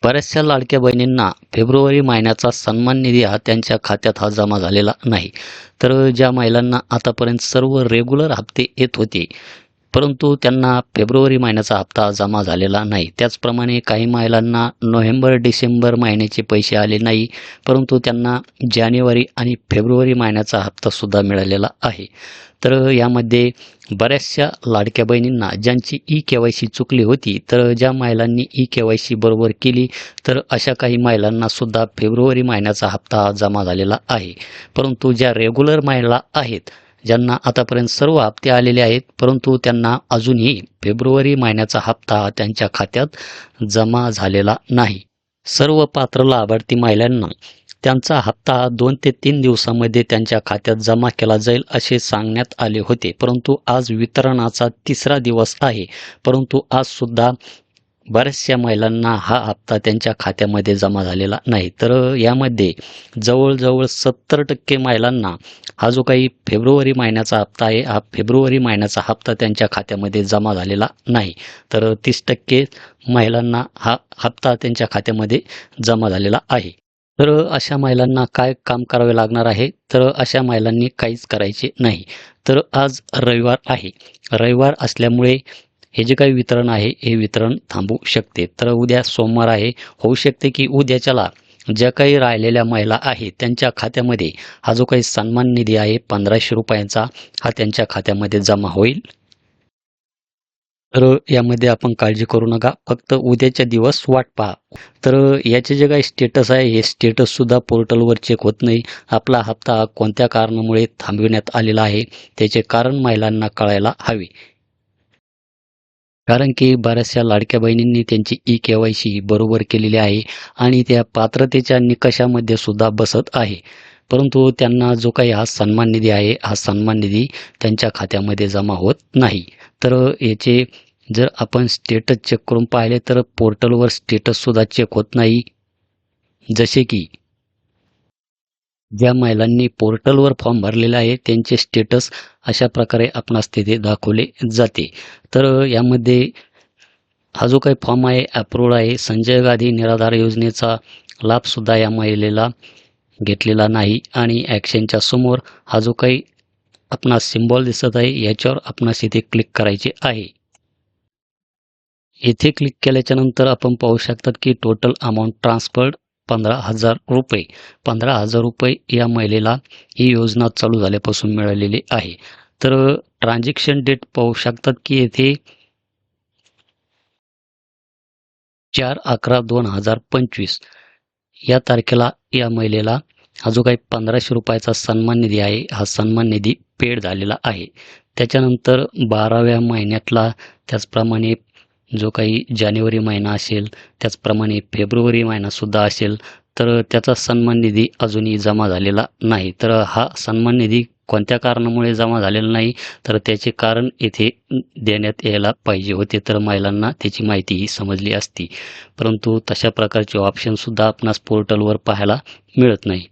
बऱ्याचशा लाडक्या बहिणींना फेब्रुवारी महिन्याचा सन्मान निधी हा त्यांच्या खात्यात हा जमा झालेला नाही. तर ज्या महिलांना आतापर्यंत सर्व रेग्युलर हप्ते येत होते, परंतु त्यांना फेब्रुवारी महिन्याचा हप्ता जमा झालेला नाही. त्याचप्रमाणे काही महिलांना नोव्हेंबर-डिसेंबर महिन्याचे पैसे आले नाही, परंतु त्यांना जानेवारी आणि फेब्रुवारी महिन्याचा हप्तासुद्धा मिळालेला आहे. तर यामध्ये बऱ्याचशा लाडक्या बहिणींना ज्यांची ई-के-वाय-सी चुकली होती, तर ज्या महिलांनी ई-के-वाय-सी बरोबर केली, तर अशा काही महिलांनासुद्धा फेब्रुवारी महिन्याचा हप्ता जमा झालेला आहे. परंतु ज्या रेग्युलर महिला आहेत, ज्यांना आतापर्यंत सर्व हप्ते आलेले आहेत, परंतु त्यांना अजूनही फेब्रुवारी महिन्याचा हप्ता त्यांच्या खात्यात जमा झालेला नाही. सर्व पात्र लाभार्थी महिलांना त्यांचा हप्ता 2 ते 3 दिवसामध्ये त्यांच्या खात्यात जमा केला जाईल असे सांगण्यात आले होते. परंतु आज वितरणाचा 3रा दिवस आहे. परंतु आजसुद्धा बऱ्याचशा महिलांना हा हप्ता त्यांच्या खात्यामध्ये जमा झालेला नाही. तर यामध्ये जवळजवळ 70% महिलांना हा जो काही फेब्रुवारी महिन्याचा हप्ता आहे, हा फेब्रुवारी महिन्याचा हप्ता त्यांच्या खात्यामध्ये जमा झालेला नाही. तर 30% महिलांना हा हप्ता त्यांच्या खात्यामध्ये जमा झालेला आहे. तर अशा महिलांना काय काम करावे लागणार आहे? तर अशा महिलांनी काहीच करायचे नाही. तर आज रविवार आहे. रविवार असल्यामुळे हे जे काही वितरण आहे, हे वितरण थांबू शकते. तर उद्या सोमवार आहे. होऊ शकते की उद्याच्याला ज्या काही राहिलेल्या महिला आहेत, त्यांच्या खात्यामध्ये हा जो काही सन्मान निधी आहे ₹1500 हा त्यांच्या खात्यामध्ये जमा होईल. तर यामध्ये आपण काळजी करू नका. फक्त उद्याच्या दिवस वाट पहा. तर याचे जे काही स्टेटस आहे, हे स्टेटससुद्धा पोर्टलवर चेक होत नाही. आपला हप्ता कोणत्या कारणामुळे थांबविण्यात आलेला आहे, त्याचे कारण महिलांना कळायला हवे. कारण की बऱ्याचशा लाडक्या बहिणींनी त्यांची ई-के-वाय-सी बरोबर केलेली आहे आणि त्या पात्रतेच्या निकषामध्ये सुद्धा बसत आहे. परंतु त्यांना जो काही हा सन्मान निधी आहे, हा सन्मान निधी त्यांच्या खात्यामध्ये जमा होत नाही. तर याचे जर आपण स्टेटस चेक करून पाहिले तर पोर्टलवर स्टेटससुद्धा चेक होत नाही. जसे की ज्या महिलांनी पोर्टलवर फॉर्म भरलेला आहे त्यांचे स्टेटस अशा प्रकारे आपणास तिथे दाखवले जाते. तर यामध्ये हा जो काही फॉर्म आहे अप्रूव्ड आहे. संजय गांधी निराधार योजनेचा लाभसुद्धा या महिलेला घेतलेला नाही आणि ॲक्शनच्या समोर हा जो काही आपणास सिम्बॉल दिसत आहे याच्यावर आपणास इथे क्लिक करायचे आहे. येथे क्लिक केल्याच्यानंतर आपण पाहू शकतात की टोटल अमाउंट ट्रान्सफर्ड ₹15,000. ₹15,000 या महिलेला ही योजना चालू झाल्यापासून मिळालेली आहे. तर ट्रान्झॅक्शन डेट पाहू शकतात की येथे 4/11/2025 या तारखेला या महिलेला हा जो काही ₹1500 सन्मान निधी आहे, हा सन्मान निधी पेड झालेला आहे. त्याच्यानंतर 12व्या महिन्यातला त्याचप्रमाणे जो काही जानेवारी महिना असेल, त्याचप्रमाणे फेब्रुवारी महिनासुद्धा असेल, तर त्याचा सन्मान निधी अजूनही जमा झालेला नाही. तर हा सन्मान निधी कोणत्या कारणामुळे जमा झालेला नाही, तर त्याचे कारण येथे देण्यात यायला पाहिजे होते. तर महिलांना त्याची माहितीही समजली असती. परंतु तशा प्रकारचे ऑप्शनसुद्धा आपणास पोर्टलवर पाहायला मिळत नाही.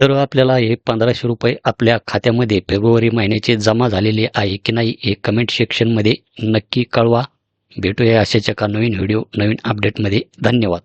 तर आपल्याला हे ₹1500 आपल्या खात्यामध्ये फेब्रुवारी महिन्याचे जमा झालेले आहे की नाही हे कमेंट सेक्शनमध्ये नक्की कळवा. भेटूया अशाच एका नवीन व्हिडिओ, नवीन अपडेटमध्ये. धन्यवाद.